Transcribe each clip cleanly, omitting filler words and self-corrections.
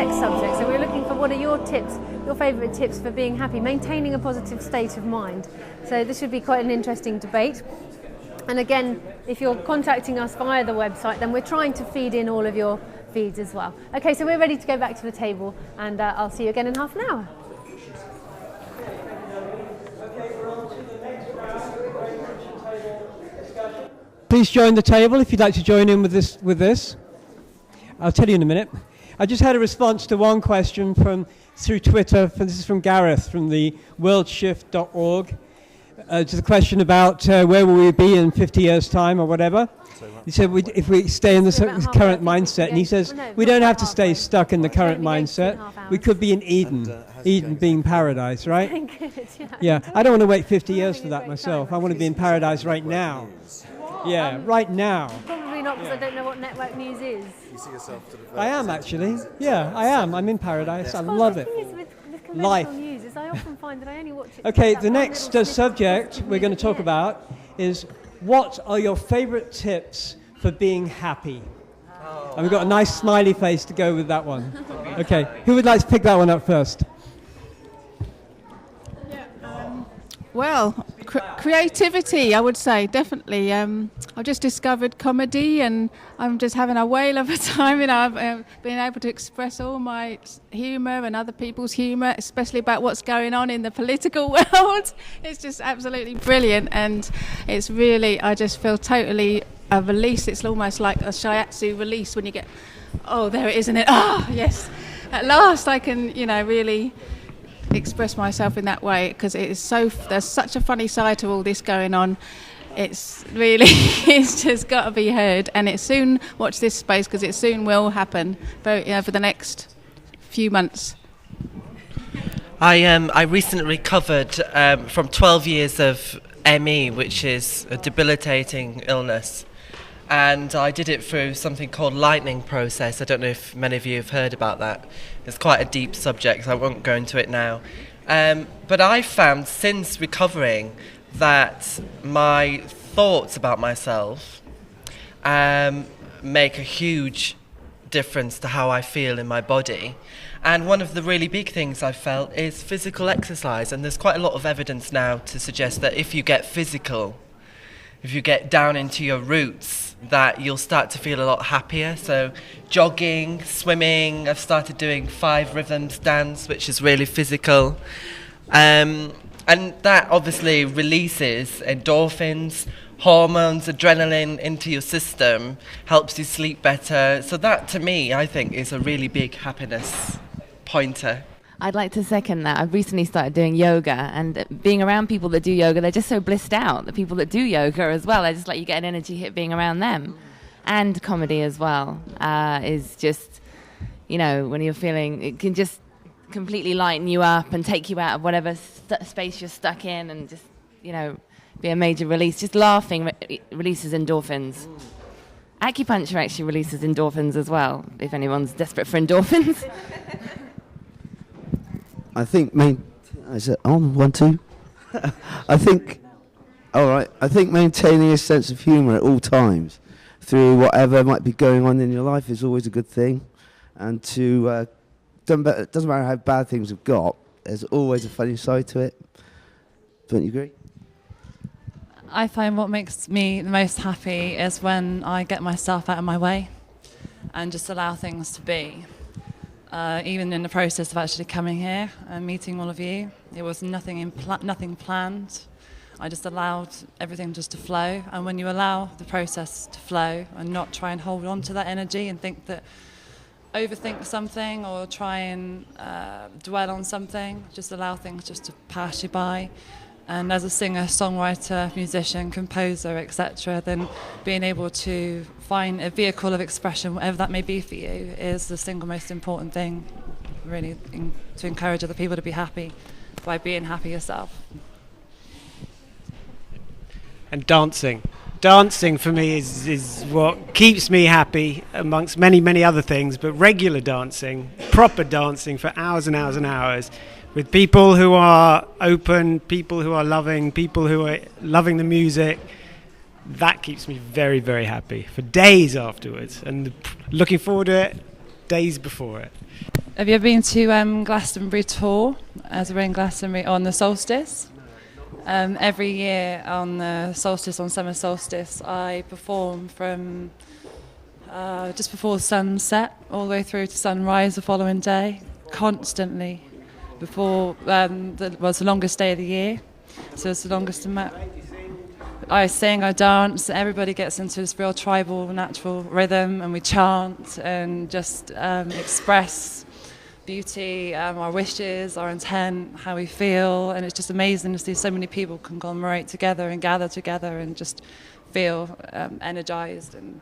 next subject. So we're looking for what are your tips, your favourite tips for being happy, maintaining a positive state of mind. So this should be quite an interesting debate. And again, if you're contacting us via the website, then we're trying to feed in all of your feeds as well. Okay, so we're ready to go back to the table, and I'll see you again in half an hour. Please join the table if you'd like to join in with this. I'll tell you in a minute. I just had a response to one question through Twitter. This is from Gareth from the worldshift.org. To the question about where will we be in 50 years' time or whatever. He said if we stay in the current mindset, and he says we don't have to stay stuck in the current mindset. We could be in Eden, Eden being paradise, right? Yeah, I don't want to wait 50 years for that myself. I want to be in paradise right now. Yeah, right now. Probably not, because I don't know what network news is. You see yourself to the I am actually. Yeah, I am. I'm in paradise. I love it. With Life. News is I often find that I only watch it. Okay, the next subject we're going to talk about is what are your favourite tips for being happy? And we've got a nice smiley face to go with that one. Okay, who would like to pick that one up first? Well, creativity, I would say, definitely. I've just discovered comedy, and I'm just having a whale of a time. You know, I've been able to express all my humour and other people's humour, especially about what's going on in the political world. It's just absolutely brilliant, and it's really, I just feel totally a release. It's almost like a shiatsu release when you get, oh, there it is, isn't it? Oh, yes. At last I can, really express myself in that way, because there's such a funny side to all this going on. It's really it's just got to be heard, and it soon, watch this space, because it soon will happen for the next few months. I recently recovered from 12 years of ME, which is a debilitating illness, and I did it through something called lightning process. I don't know if many of you have heard about that. It's quite a deep subject, so I won't go into it now. But I found since recovering that my thoughts about myself make a huge difference to how I feel in my body. And one of the really big things I felt is physical exercise. And there's quite a lot of evidence now to suggest that if you get physical, if you get down into your roots, that you'll start to feel a lot happier. So jogging, swimming, I've started doing 5 rhythms dance, which is really physical. And that obviously releases endorphins, hormones, adrenaline into your system, helps you sleep better. So that, to me, I think is a really big happiness pointer. I'd like to second that. I've recently started doing yoga, and being around people that do yoga, they're just so blissed out. The people that do yoga as well, I just like you get an energy hit being around them. And comedy as well is just, when you're feeling, it can just completely lighten you up and take you out of whatever space you're stuck in, and just, be a major release. Just laughing releases endorphins. Acupuncture actually releases endorphins as well, if anyone's desperate for endorphins. I think is it on 1 2? I think maintaining a sense of humour at all times through whatever might be going on in your life is always a good thing, and it doesn't matter how bad things have got, there's always a funny side to it. Don't you agree? I find what makes me the most happy is when I get myself out of my way and just allow things to be. Even in the process of actually coming here and meeting all of you, it was nothing planned. I just allowed everything just to flow. And when you allow the process to flow and not try and hold on to that energy and overthink something or try and dwell on something, just allow things just to pass you by. And as a singer, songwriter, musician, composer, etc., then being able to find a vehicle of expression, whatever that may be for you, is the single most important thing, really, to encourage other people to be happy by being happy yourself. And dancing. Dancing for me is what keeps me happy amongst many, many other things, but regular dancing, proper dancing for hours and hours and hours, with people who are open, people who are loving, people who are loving the music. That keeps me very, very happy for days afterwards, and looking forward to it days before it. Have you ever been to Glastonbury tour, as we're in Glastonbury on the solstice? Every year on the solstice, on summer solstice, I perform from just before sunset all the way through to sunrise the following day, constantly. Before was the longest day of the year, so it's the longest amount. I sing, I dance, everybody gets into this real tribal, natural rhythm, and we chant and just express beauty, our wishes, our intent, how we feel, and it's just amazing to see so many people conglomerate together and gather together and just feel energized and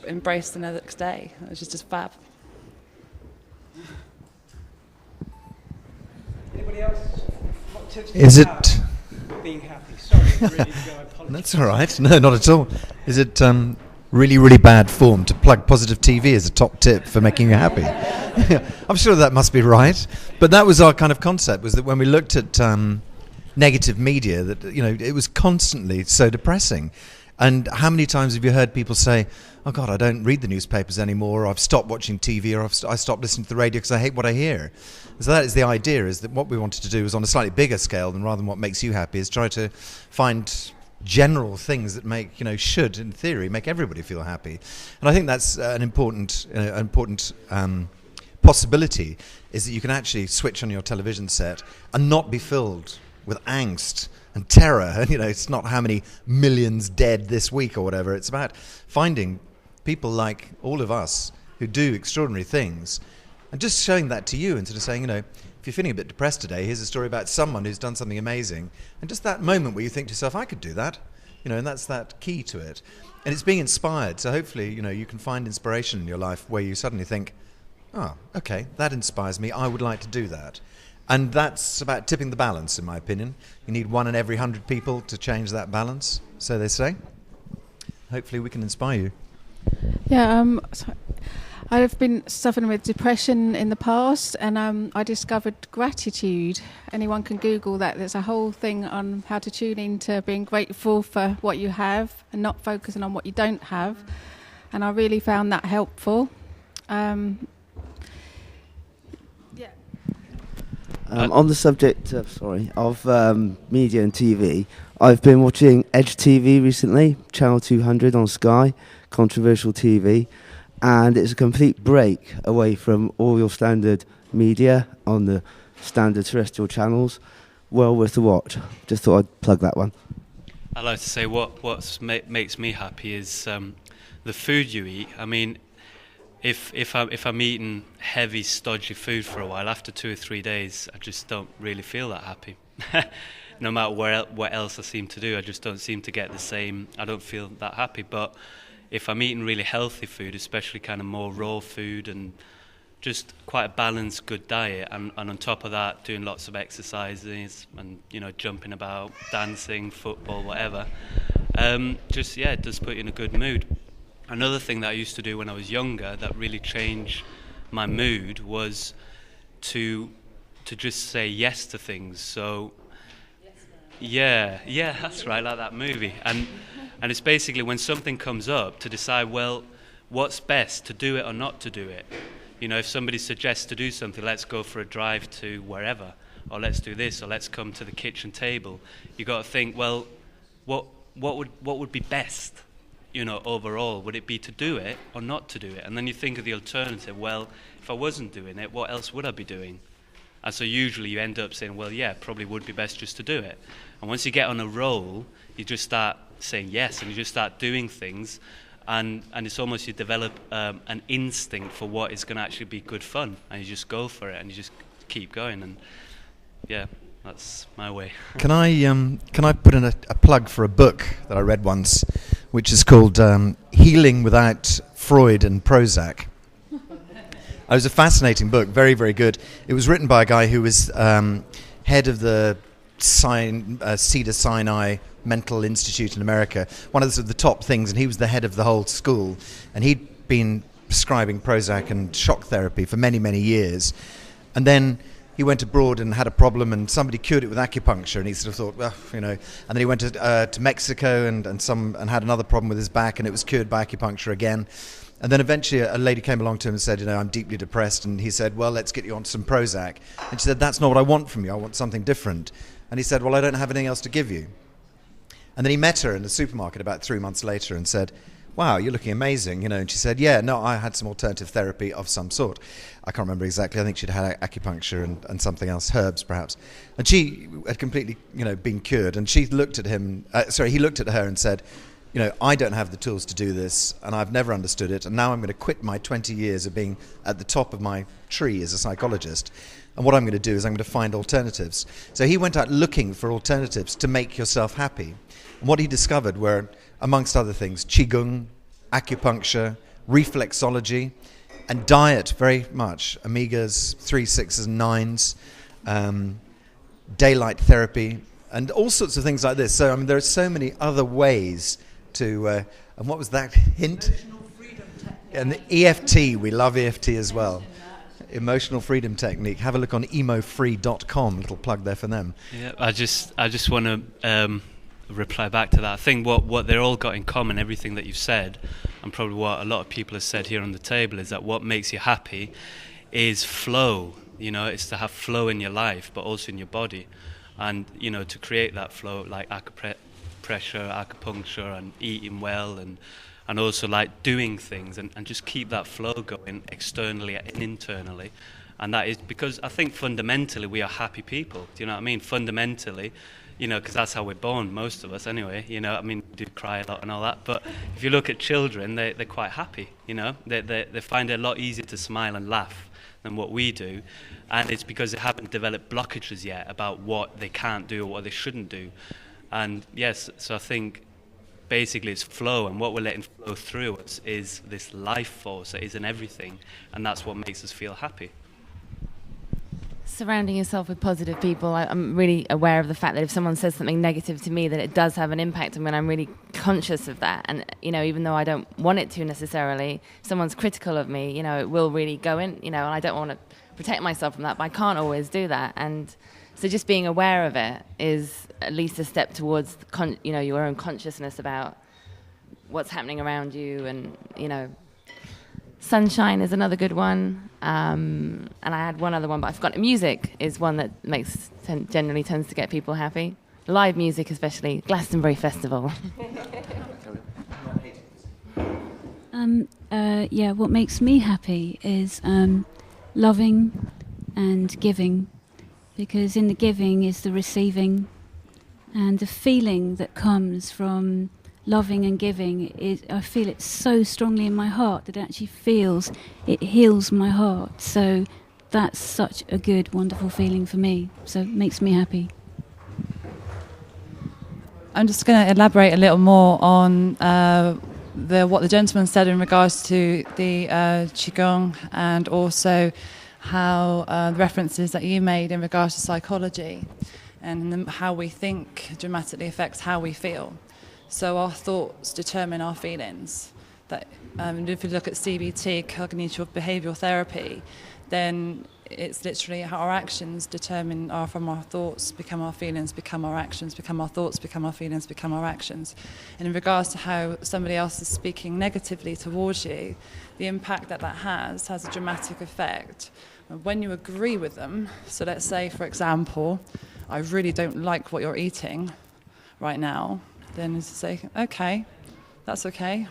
embrace the next day. It's just fab. Anybody else? What tips Is do you it? have for being happy? Sorry, really, I apologize. That's all right. No, not at all. Is it really, really bad form to plug positive TV as a top tip for making you happy? I'm sure that must be right. But that was our kind of concept, was that when we looked at negative media, that it was constantly so depressing. And how many times have you heard people say, "Oh God, I don't read the newspapers anymore," or "I've stopped watching TV," or I stopped listening to the radio because I hate what I hear"? So that is the idea, is that what we wanted to do is on a slightly bigger scale than rather than what makes you happy, is try to find general things that make, should, in theory, make everybody feel happy. And I think that's an important possibility, is that you can actually switch on your television set and not be filled with angst and terror. And it's not how many millions dead this week or whatever. It's about finding people like all of us who do extraordinary things and just showing that to you, and sort of saying, if you're feeling a bit depressed today, here's a story about someone who's done something amazing. And just that moment where you think to yourself, I could do that, and that's that key to it. And it's being inspired. So hopefully, you can find inspiration in your life where you suddenly think, oh, okay, that inspires me. I would like to do that. And that's about tipping the balance, in my opinion. You need 1 in every 100 people to change that balance, so they say. Hopefully we can inspire you. Yeah, I've been suffering with depression in the past, and I discovered gratitude. Anyone can Google that. There's a whole thing on how to tune into being grateful for what you have and not focusing on what you don't have. And I really found that helpful. On the subject of media and TV, I've been watching Edge TV recently, Channel 200 on Sky, controversial TV, and it's a complete break away from all your standard media on the standard terrestrial channels. Well worth a watch. Just thought I'd plug that one. I like to say what makes me happy is the food you eat. I mean, if I'm eating heavy, stodgy food for a while, after 2 or 3 days, I just don't really feel that happy. No matter what else I seem to do, I just don't seem to get the same. I don't feel that happy. But if I'm eating really healthy food, especially kind of more raw food and just quite a balanced, good diet, and on top of that, doing lots of exercises and jumping about, dancing, football, whatever, it does put you in a good mood. Another thing that I used to do when I was younger that really changed my mood was to just say yes to things. So yeah, that's right, like that movie. And it's basically when something comes up to decide, well, what's best, to do it or not to do it. If somebody suggests to do something, let's go for a drive to wherever, or let's do this, or let's come to the kitchen table. You got to think, well, what would be best? Overall, would it be to do it or not to do it? And then you think of the alternative. Well, if I wasn't doing it, what else would I be doing? And so usually you end up saying, well, yeah, probably would be best just to do it. And once you get on a roll, you just start saying yes, and you just start doing things, and it's almost you develop an instinct for what is going to actually be good fun, and you just go for it, and you just keep going, and yeah, that's my way. Can I put in a plug for a book that I read once, which is called Healing Without Freud and Prozac. It was a fascinating book, very, very good. It was written by a guy who was head of the Cedars-Sinai Mental Institute in America, one of the top things, and he was the head of the whole school, and he'd been prescribing Prozac and shock therapy for many, many years. And then he went abroad and had a problem, and somebody cured it with acupuncture, and he sort of thought, well, and then he went to Mexico and had another problem with his back, and it was cured by acupuncture again. And then eventually a lady came along to him and said, I'm deeply depressed. And he said, well, let's get you on some Prozac. And she said, that's not what I want from you. I want something different. And he said, well, I don't have anything else to give you. And then he met her in the supermarket about 3 months later and said, wow, you're looking amazing, And she said, yeah, no, I had some alternative therapy of some sort. I can't remember exactly. I think she'd had acupuncture and something else, herbs perhaps. And she had completely, been cured. And she looked at him, he looked at her and said, I don't have the tools to do this, and I've never understood it, and now I'm going to quit my 20 years of being at the top of my tree as a psychologist, and what I'm going to do is I'm going to find alternatives. So he went out looking for alternatives to make yourself happy. And what he discovered were, amongst other things, Qigong, acupuncture, reflexology, and diet very much, omegas, 3, 6s, and 9s, daylight therapy, and all sorts of things like this. So there are so many other ways to, and what was that hint? Emotional freedom technique. And the EFT, we love EFT as well. Emotional freedom technique. Have a look on emofree.com. Little plug there for them. Yeah, I just want to reply back to that. I think what they're all got in common, everything that you've said, and probably what a lot of people have said here on the table, is that what makes you happy is flow. It's to have flow in your life, but also in your body. And, to create that flow, like acupuncture, and eating well, and also like doing things, and just keep that flow going externally and internally. And that is because I think fundamentally we are happy people. Do you know what I mean? Fundamentally, because that's how we're born, most of us anyway. We do cry a lot and all that. But if you look at children, they're quite happy. They find it a lot easier to smile and laugh than what we do, and it's because they haven't developed blockages yet about what they can't do or what they shouldn't do. And yes, so I think basically it's flow, and what we're letting flow through us is this life force that is in everything, and that's what makes us feel happy. Surrounding yourself with positive people. I'm really aware of the fact that if someone says something negative to me, that it does have an impact, and when I'm really conscious of that, and even though I don't want it to necessarily, if someone's critical of me, it will really go in, and I don't want to protect myself from that, but I can't always do that. And so just being aware of it is at least a step towards your own consciousness about what's happening around you. And sunshine is another good one, and I had one other one, but I forgot. Music is one that generally tends to get people happy. Live music, especially Glastonbury Festival. What makes me happy is loving and giving, because in the giving is the receiving, and the feeling that comes from loving and giving is, I feel it so strongly in my heart that it heals my heart. So that's such a good, wonderful feeling for me. So it makes me happy. I'm just going to elaborate a little more on what the gentleman said in regards to the Qigong, and also how the references that you made in regards to psychology, and how we think dramatically affects how we feel. So our thoughts determine our feelings. That if you look at CBT, cognitive behavioural therapy, then it's literally how our actions determine from our thoughts become our feelings, become our actions, become our thoughts, become our feelings, become our actions. And in regards to how somebody else is speaking negatively towards you, the impact that has a dramatic effect. When you agree with them, so let's say, for example, I really don't like what you're eating right now, then is to say, okay, that's okay.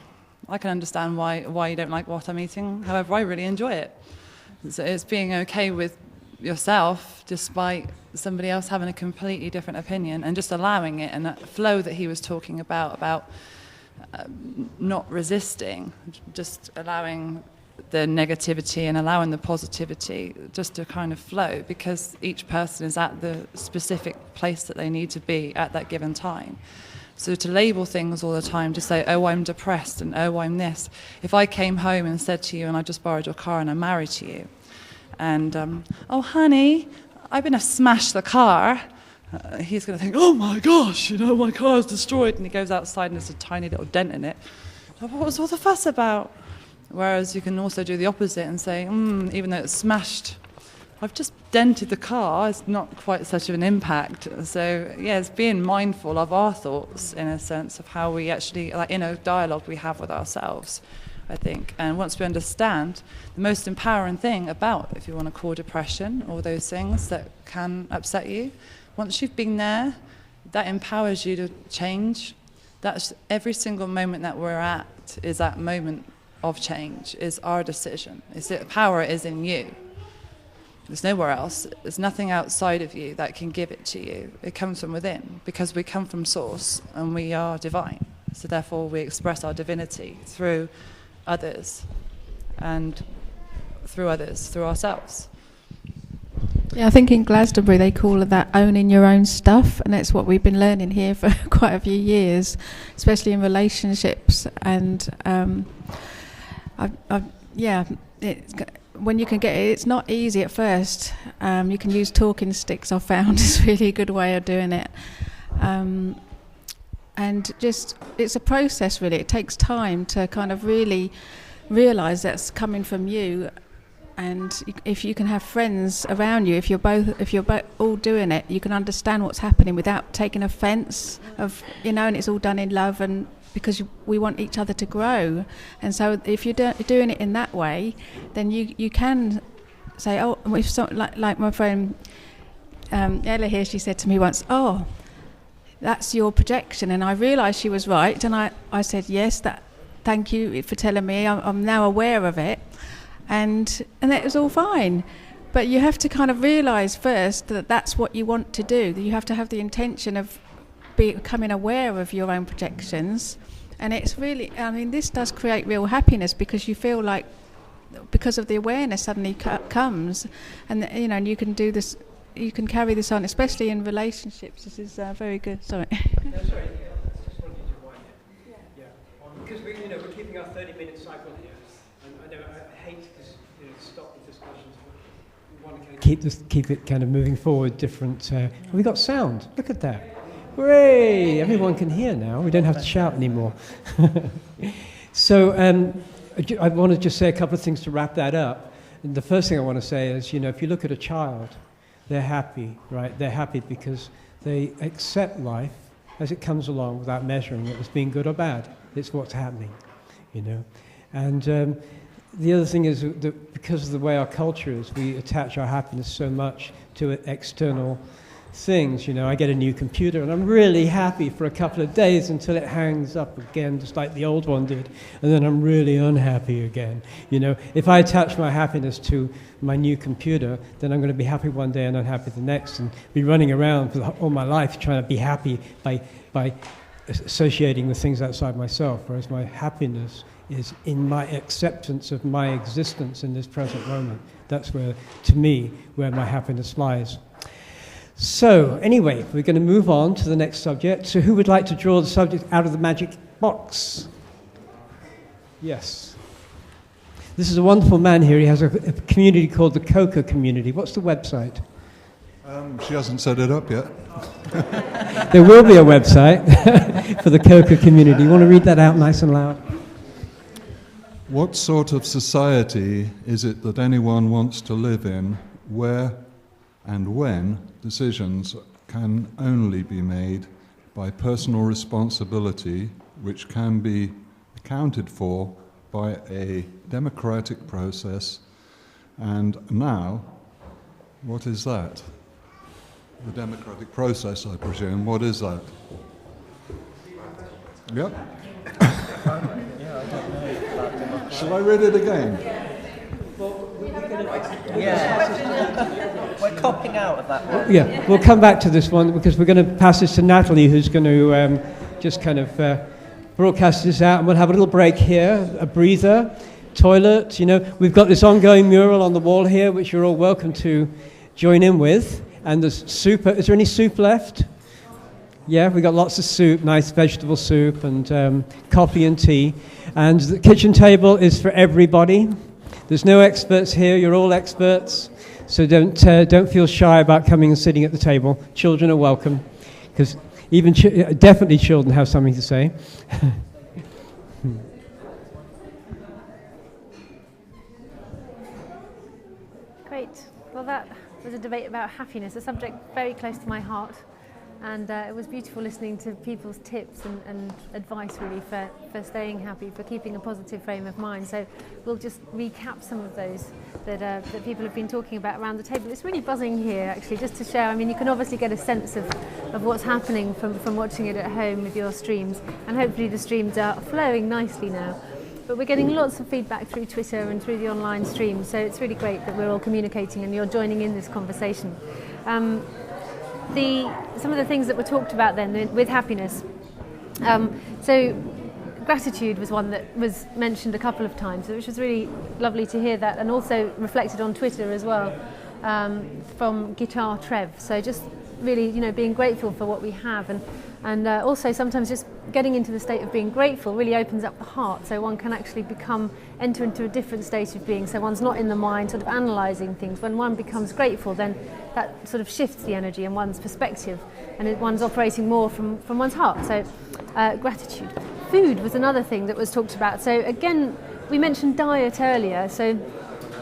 I can understand why you don't like what I'm eating. However, I really enjoy it. So it's being okay with yourself despite somebody else having a completely different opinion, and just allowing it, and that flow that he was talking about not resisting, just allowing the negativity and allowing the positivity just to kind of flow, because each person is at the specific place that they need to be at that given time. So to label things all the time, to say, oh, I'm depressed, and oh, I'm this. If I came home and said to you, and I just borrowed your car and I'm married to you, and, oh, honey, I'm going to smash the car, he's going to think, oh, my gosh, my car's destroyed. And he goes outside and there's a tiny little dent in it. What was all the fuss about? Whereas you can also do the opposite and say, even though it's smashed, I've just dented the car, it's not quite such an impact. So, yeah, it's being mindful of our thoughts, in a sense, of how we actually, like in a dialogue we have with ourselves. I think. And once we understand the most empowering thing about, if you want to call depression, all those things that can upset you, once you've been there, that empowers you to change. That's every single moment that we're at is that moment of change, is our decision. Power is in you. There's nowhere else. There's nothing outside of you that can give it to you. It comes from within, because we come from source and we are divine. So therefore we express our divinity through others and through ourselves. Yeah, I think in Glastonbury they call it that owning your own stuff, and that's what we've been learning here for quite a few years, especially in relationships. And when you can get it, it's not easy at first. You can use talking sticks, I've found, is really a good way of doing it. And just, it's a process really. It takes time to kind of really realise that's coming from you. And if you can have friends around you, if you're both all doing it, you can understand what's happening without taking offence of, and it's all done in love, and because we want each other to grow. And so if you're doing it in that way, then you can say, oh, if like my friend Ella here, she said to me once, oh, that's your projection. And I realised she was right, and I said, yes, thank you for telling me. I'm now aware of it. And it was all fine. But you have to kind of realise first that that's what you want to do. That you have to have the intention of becoming aware of your own projections. And it's really, this does create real happiness, because you feel like, because of the awareness suddenly comes, and and you can do this, you can carry this on, especially in relationships. This is very good. Sorry. No, sorry. I just wanted you to wind it. Yeah. Because we're keeping our 30-minute cycle here. I know I hate to stop the discussions, but we want to kind of keep it kind of moving forward. Different. We got sound. Look at that. Hooray! Everyone can hear now. We don't have to shout anymore. So I want to just say a couple of things to wrap that up. And the first thing I want to say is, if you look at a child, they're happy, right? They're happy because they accept life as it comes along without measuring it as being good or bad. It's what's happening, And the other thing is that because of the way our culture is, we attach our happiness so much to external things. I get a new computer and I'm really happy for a couple of days until it hangs up again, just like the old one did, and then I'm really unhappy again. If I attach my happiness to my new computer, then I'm going to be happy one day and unhappy the next, and be running around for all my life trying to be happy by associating with things outside myself, whereas my happiness is in my acceptance of my existence in this present moment. That's where my happiness lies. So, anyway, we're going to move on to the next subject. So who would like to draw the subject out of the magic box? Yes. This is a wonderful man here. He has a community called the Coca Community. What's the website? She hasn't set it up yet. There will be a website for the Coca Community. You want to read that out nice and loud? What sort of society is it that anyone wants to live in, where and when decisions can only be made by personal responsibility, which can be accounted for by a democratic process? And now, what is that? The democratic process, I presume. What is that? Yep. Shall I read it again? We're copping out of that one. Yeah, we'll come back to this one because we're going to pass this to Natalie, who's going to just kind of broadcast this out, and we'll have a little break here, a breather, toilet. We've got this ongoing mural on the wall here, which you're all welcome to join in with. And there's soup. Is there any soup left? Yeah, we got lots of soup, nice vegetable soup, and coffee and tea. And the kitchen table is for everybody. There's no experts here. You're all experts. So don't feel shy about coming and sitting at the table. Children are welcome, because even definitely children have something to say. Great. Well, that was a debate about happiness, a subject very close to my heart. And it was beautiful listening to people's tips and advice really for staying happy, for keeping a positive frame of mind. So we'll just recap some of those that people have been talking about around the table. It's really buzzing here actually, just to share. I mean, you can obviously get a sense of what's happening from watching it at home with your streams, and hopefully the streams are flowing nicely now. But we're getting lots of feedback through Twitter and through the online stream, so it's really great that we're all communicating and you're joining in this conversation. Some of the things that were talked about then with happiness. So gratitude was one that was mentioned a couple of times, which was really lovely to hear that, and also reflected on Twitter as well, from Guitar Trev. So just really, being grateful for what we have, and also sometimes just getting into the state of being grateful really opens up the heart, so one can actually enter into a different state of being, so one's not in the mind sort of analysing things. When one becomes grateful, then that sort of shifts the energy and one's perspective, and one's operating more from one's heart. So gratitude. Food was another thing that was talked about. So again, we mentioned diet earlier, so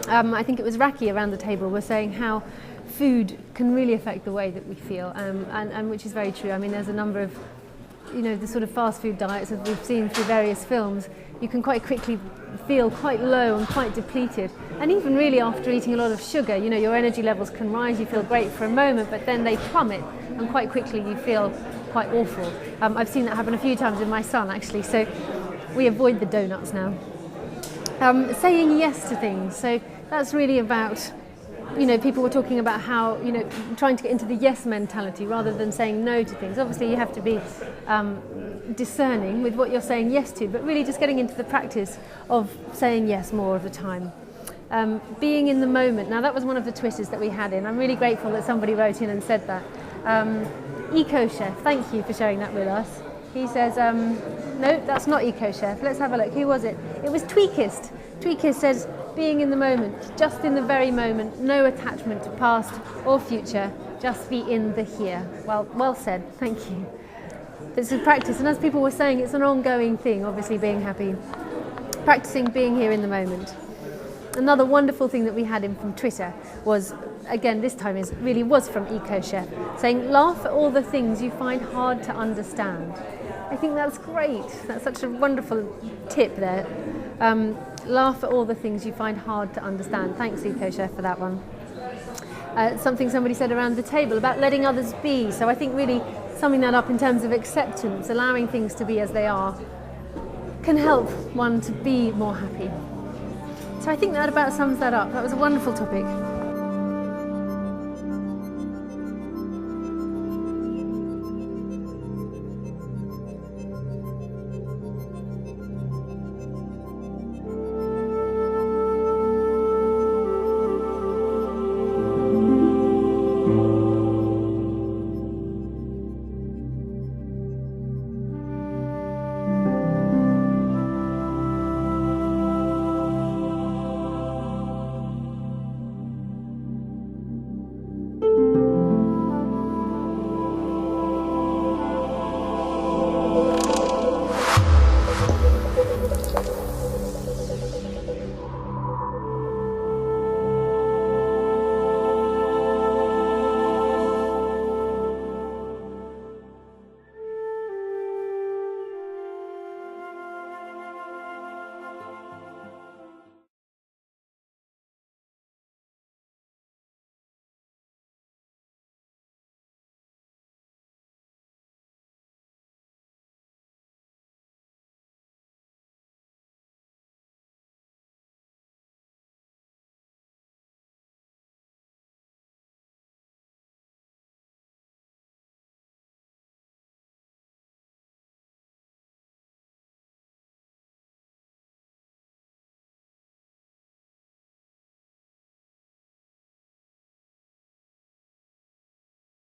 I think it was Raki around the table was saying how food can really affect the way that we feel, and which is very true. I mean, there's a number of, the sort of fast food diets that we've seen through various films. You can quite quickly feel quite low and quite depleted. And even really after eating a lot of sugar, your energy levels can rise, you feel great for a moment, but then they plummet, and quite quickly you feel quite awful. I've seen that happen a few times with my son, actually, so we avoid the donuts now. Saying yes to things, so that's really about, people were talking about how, trying to get into the yes mentality rather than saying no to things. Obviously you have to be discerning with what you're saying yes to, but really just getting into the practice of saying yes more of the time. Being in the moment. Now that was one of the Twitters that we had in. I'm really grateful that somebody wrote in and said that. Eco Chef, thank you for sharing that with us. He says, no, that's not Eco Chef. Let's have a look. Who was it? It was Tweakist. Tweakist says, being in the moment, just in the very moment, no attachment to past or future, just be in the here. Well said, thank you. It's a practice, and as people were saying, it's an ongoing thing, obviously being happy. Practicing being here in the moment. Another wonderful thing that we had in from Twitter was, again, this time was from Eco Chef, saying, laugh at all the things you find hard to understand. I think that's great. That's such a wonderful tip there. Laugh at all the things you find hard to understand. Thanks, Eco Chef, for that one. Something somebody said around the table about letting others be. So I think really summing that up in terms of acceptance, allowing things to be as they are, can help one to be more happy. So I think that about sums that up. That was a wonderful topic.